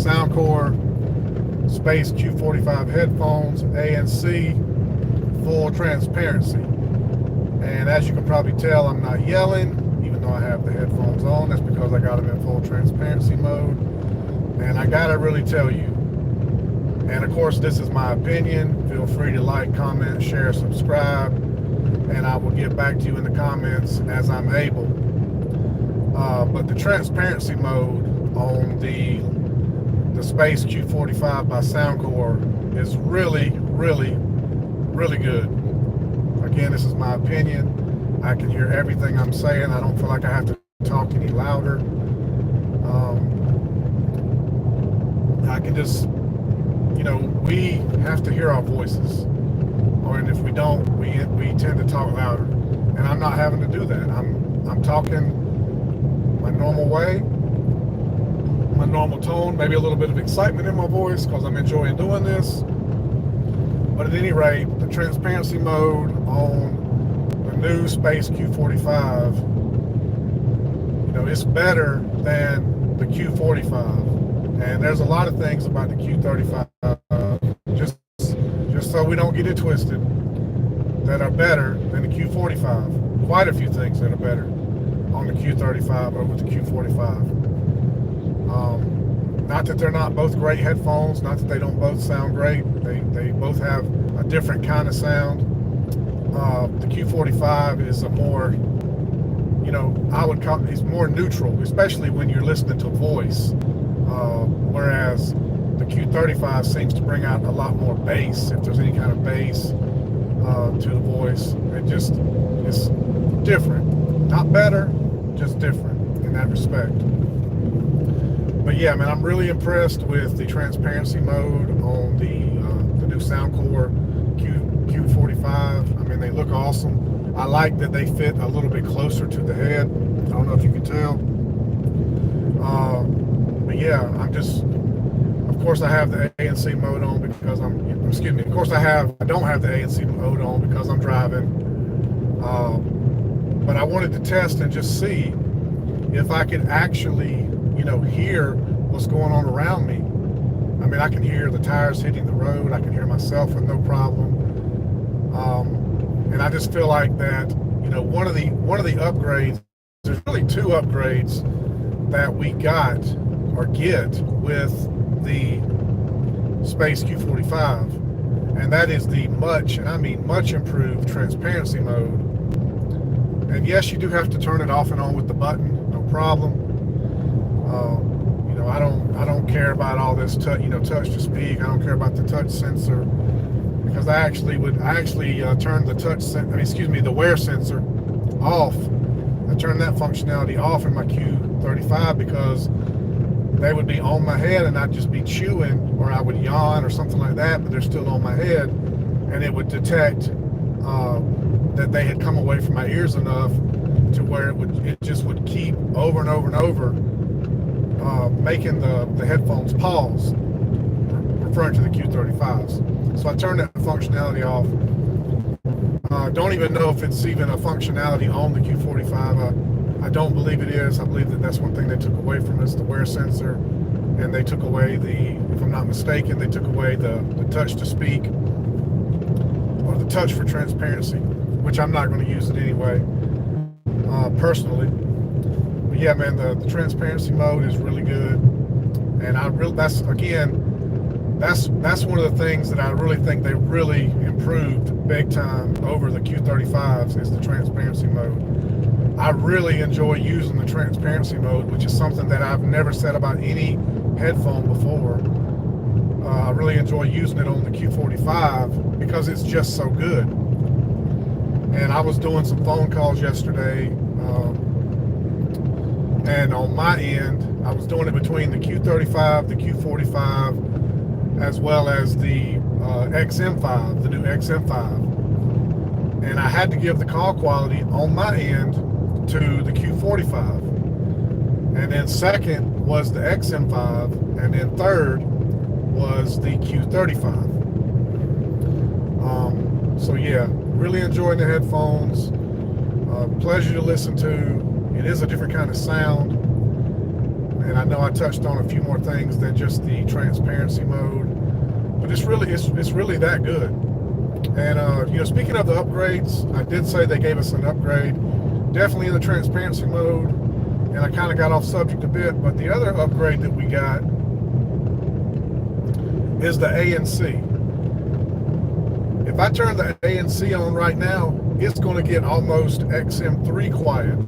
SoundCore Space Q45 headphones, ANC, full transparency. And as you can probably tell, I'm not yelling, even though I have the headphones on. That's because I got them in full transparency mode. And I gotta really tell you, and of course this is my opinion, feel free to like, comment, share, subscribe, and I will get back to you in the comments as I'm able. But the transparency mode on the Space Q45 by SoundCore is really, really, really good. Again, this is my opinion. I can hear everything I'm saying. I don't feel like I have to talk any louder. I can just, we have to hear our voices. And if we don't, we tend to talk louder. And I'm not having to do that. I'm talking my normal way, my normal tone, maybe a little bit of excitement in my voice because I'm enjoying doing this. But at any rate, the transparency mode on the new Space Q45, it's better than the Q45. And there's a lot of things about the Q35, just so we don't get it twisted, that are better than the Q45. Quite a few things that are better on the Q35 over the Q45. Not that they're not both great headphones, not that they don't both sound great. They both have a different kind of sound. The Q45 is a more, I would call it's more neutral, especially when you're listening to voice. Whereas the Q35 seems to bring out a lot more bass, if there's any kind of bass to the voice. It's different. Not better, just different in that respect. But yeah, man, I'm really impressed with the transparency mode on the new SoundCore Q45. I mean, they look awesome. I like that they fit a little bit closer to the head. I don't know if you can tell. But yeah, of course I have the ANC mode on because of course I don't have the ANC mode on because I'm driving. But I wanted to test and just see if I could actually hear what's going on around me. I mean, I can hear the tires hitting the road. I can hear myself with no problem. And I just feel like that, one of the upgrades, there's really two upgrades that we got or get with the Space Q45. And that is the much improved transparency mode. And yes, you do have to turn it off and on with the button, no problem. I don't care about all this touch to speak. I don't care about the touch sensor because I actually turn the wear sensor off. I turn that functionality off in my Q35 because they would be on my head and I'd just be chewing, or I would yawn or something like that, but they're still on my head, and it would detect that they had come away from my ears enough to where it just would keep over and over and over making the headphones pause, referring to the Q35s. So I turned that functionality off. Don't even know if it's even a functionality on the Q45. I don't believe it is. I believe that's one thing they took away from us, the wear sensor, and they took away if I'm not mistaken, they took away the touch to speak, or the touch for transparency, which I'm not going to use it anyway, personally. But yeah, man, the transparency mode is really good, and that's one of the things that I really think they really improved big time over the Q35s is the transparency mode. I really enjoy using the transparency mode, which is something that I've never said about any headphone before. I really enjoy using it on the Q45 because it's just so good. And I was doing some phone calls yesterday, and on my end, I was doing it between the Q35, the Q45, as well as the XM5, the new XM5. And I had to give the call quality on my end to the Q45. And then second was the XM5, and then third was the Q35. So yeah, really enjoying the headphones. Pleasure to listen to. It is a different kind of sound. and I know I touched on a few more things than just the transparency mode, but it's really that good. And speaking of the upgrades, I did say they gave us an upgrade, definitely in the transparency mode, and I kind of got off subject a bit, but the other upgrade that we got is the ANC. If I turn the ANC on right now, it's going to get almost XM3 quiet.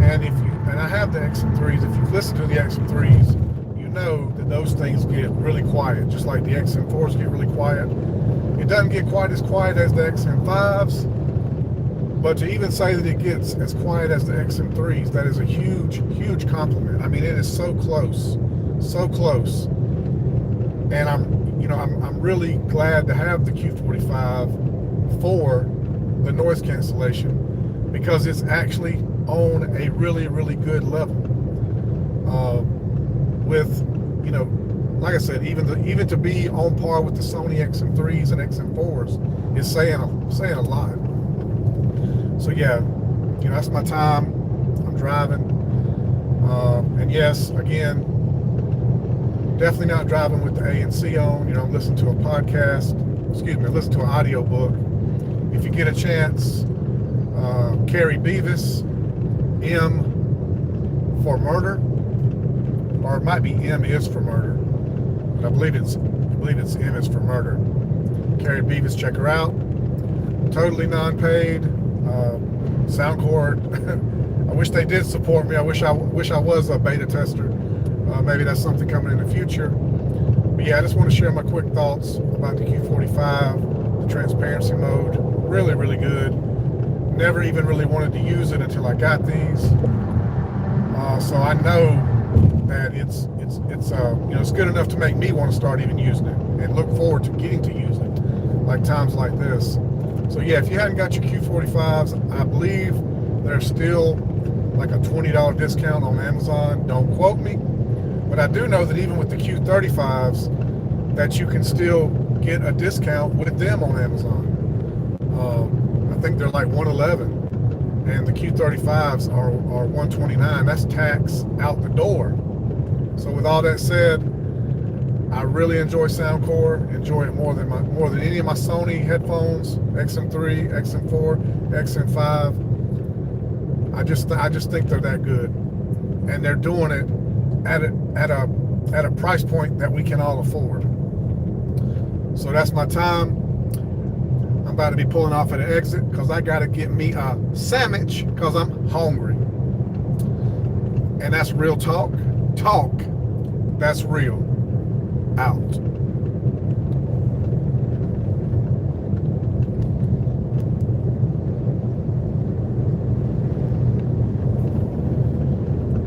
And I have the XM3s. If you've listened to the XM3s, you know that those things get really quiet, just like the XM4s get really quiet. It doesn't get quite as quiet as the XM5s, but to even say that it gets as quiet as the XM3s, that is a huge, huge compliment. I mean, it is so close, so close. And I'm really glad to have the Q45 for the noise cancellation, because it's actually on a really, really good level. With, like I said, even to be on par with the Sony XM3s and XM4s is saying a lot. So yeah, that's my time. I'm driving, and yes, again, definitely not driving with the ANC on. I'm listening to a podcast. Listen to an audio book. If you get a chance, Carrie Beavis, M for Murder, or it might be M is for Murder, but I believe it's M is for Murder. Carrie Beavis, check her out. Totally non-paid. SoundCore. I wish they did support me. I wish I was a beta tester. Maybe that's something coming in the future. But yeah, I just want to share my quick thoughts about the Q45, the transparency mode. Really, really good. Never even really wanted to use it until I got these. So I know that it's good enough to make me want to start even using it and look forward to getting to use it, like times like this. So yeah, if you hadn't got your Q45s, I believe there's still like a $20 discount on Amazon. Don't quote me, but I do know that even with the Q35s, that you can still get a discount with them on Amazon. I think they're like $111, and the Q35s are $129. That's tax out the door. So with all that said, I really enjoy SoundCore. Enjoy it more than any of my Sony headphones, XM3, XM4, XM5. I just think they're that good, and they're doing it at a price point that we can all afford. So that's my time. I'm about to be pulling off at an exit because I got to get me a sandwich because I'm hungry. And that's real talk. Talk. That's real. Out.